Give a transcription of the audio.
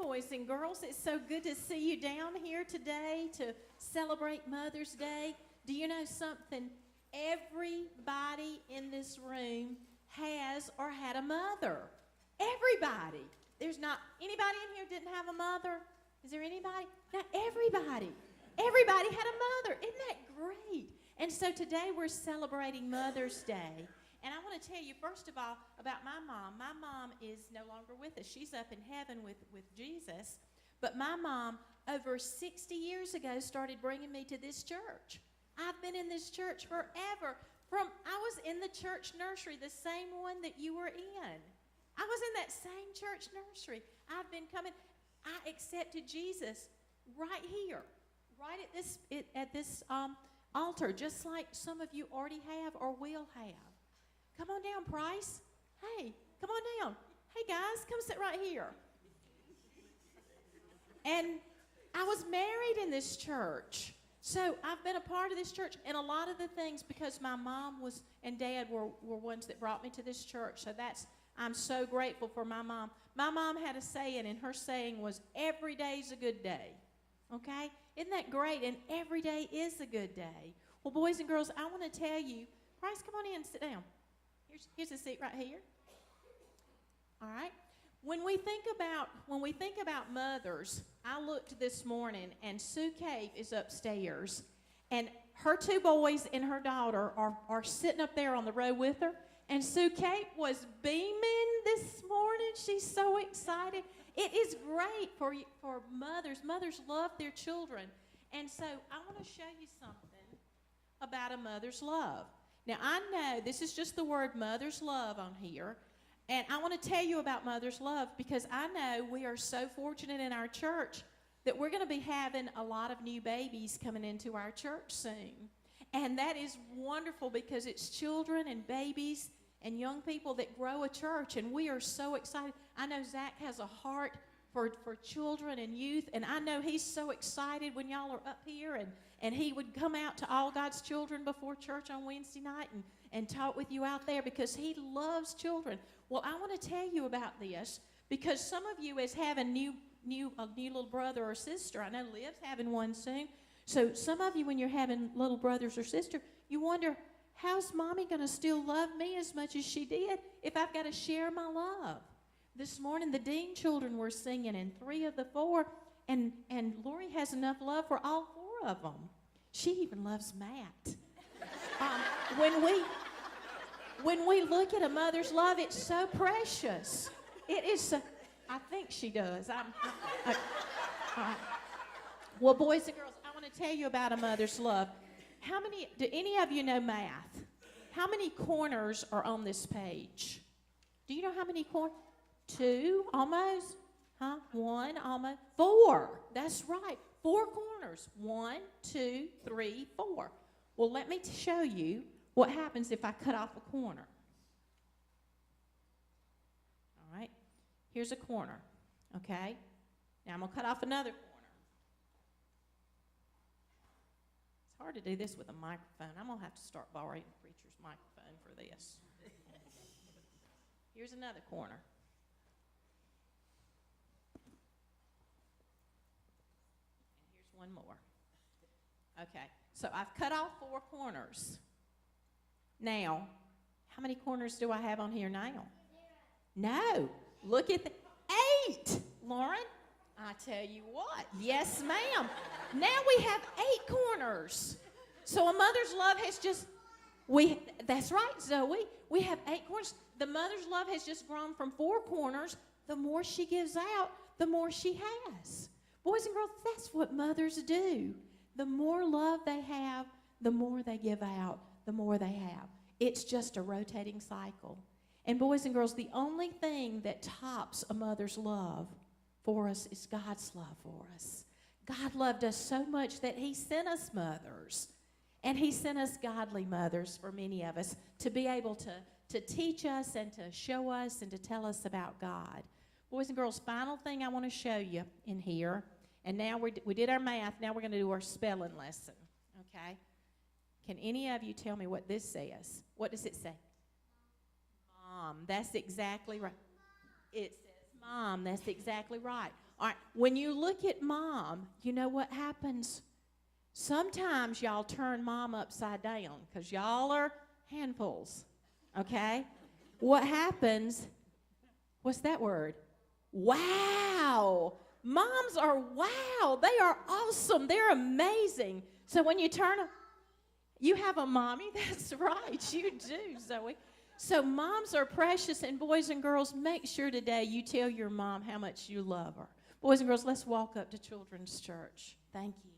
boys and girls. It's so good to see you down here today to celebrate Mother's Day. Do you know something? Everybody in this room has or had a mother. Everybody. There's not anybody in here didn't have a mother. Is there anybody? Not everybody. Everybody had a mother. Isn't that great? And so today we're celebrating Mother's Day. And I want to tell you, first of all, about my mom. My mom is no longer with us. She's up in heaven with Jesus. But my mom, over 60 years ago, started bringing me to this church. I've been in this church forever. I was in the church nursery, the same one that you were in. I was in that same church nursery. I've been coming. I accepted Jesus right here, right at this altar, just like some of you already have or will have. Come on down, Price. Hey, come on down. Hey, guys, come sit right here. And I was married in this church. So I've been a part of this church, and a lot of the things, because my mom and dad were ones that brought me to this church. So I'm so grateful for my mom. My mom had a saying, and her saying was, every day's a good day. Okay? Isn't that great? And every day is a good day. Well, boys and girls, I want to tell you, Price, come on in and sit down. Here's a seat right here. All right. When we think about mothers, I looked this morning, and Sue Cave is upstairs, and her two boys and her daughter are sitting up there on the row with her. And Sue Cave was beaming this morning. She's so excited. It is great for mothers. Mothers love their children, and so I want to show you something about a mother's love. Now, I know this is just the word mother's love on here, and I want to tell you about mother's love because I know we are so fortunate in our church that we're going to be having a lot of new babies coming into our church soon. And that is wonderful because it's children and babies and young people that grow a church, and we are so excited. I know Zach has a heart for children and youth, and I know he's so excited when y'all are up here, and he would come out to all God's children before church on Wednesday night and talk with you out there because he loves children. Well, I want to tell you about this because some of you is having a new little brother or sister. I know Liv's having one soon. So some of you, when you're having little brothers or sister, you wonder, how's Mommy going to still love me as much as she did if I've got to share my love? This morning, the Dean children were singing, and 3 of the 4, and Lori has enough love for all 4 of them. She even loves Matt. When we look at a mother's love, it's so precious. It is so, I think she does. Well, boys and girls, I want to tell you about a mother's love. Do any of you know math? How many corners are on this page? Do you know how many corners? 2, almost. 1, almost. 4. That's right. 4 corners. 1, 2, 3, 4. Well, let me show you what happens if I cut off a corner. All right. Here's a corner. Okay. Now I'm going to cut off another corner. It's hard to do this with a microphone. I'm going to have to start borrowing the preacher's microphone for this. Here's another corner. One more. Okay, so I've cut off 4 corners. Now, how many corners do I have on here now? No, look at 8, Lauren. I tell you what, yes, ma'am. Now we have 8 corners. So a mother's love has that's right, Zoe. We have 8 corners. The mother's love has just grown from 4 corners. The more she gives out, the more she has. Boys and girls, that's what mothers do. The more love they have, the more they give out, the more they have. It's just a rotating cycle. And boys and girls, the only thing that tops a mother's love for us is God's love for us. God loved us so much that he sent us mothers. And he sent us godly mothers for many of us to be able to teach us and to show us and to tell us about God. Boys and girls, final thing I want to show you in here, and now we did our math, now we're going to do our spelling lesson, okay? Can any of you tell me what this says? What does it say? Mom. That's exactly right. It says mom. That's exactly right. All right, when you look at mom, you know what happens? Sometimes y'all turn mom upside down because y'all are handfuls, okay? What happens? What's that word? Wow. Moms are wow. They are awesome. They're amazing. So when you turn, you have a mommy? That's right. You do, Zoe. So moms are precious, and boys and girls, make sure today you tell your mom how much you love her. Boys and girls, let's walk up to Children's Church. Thank you.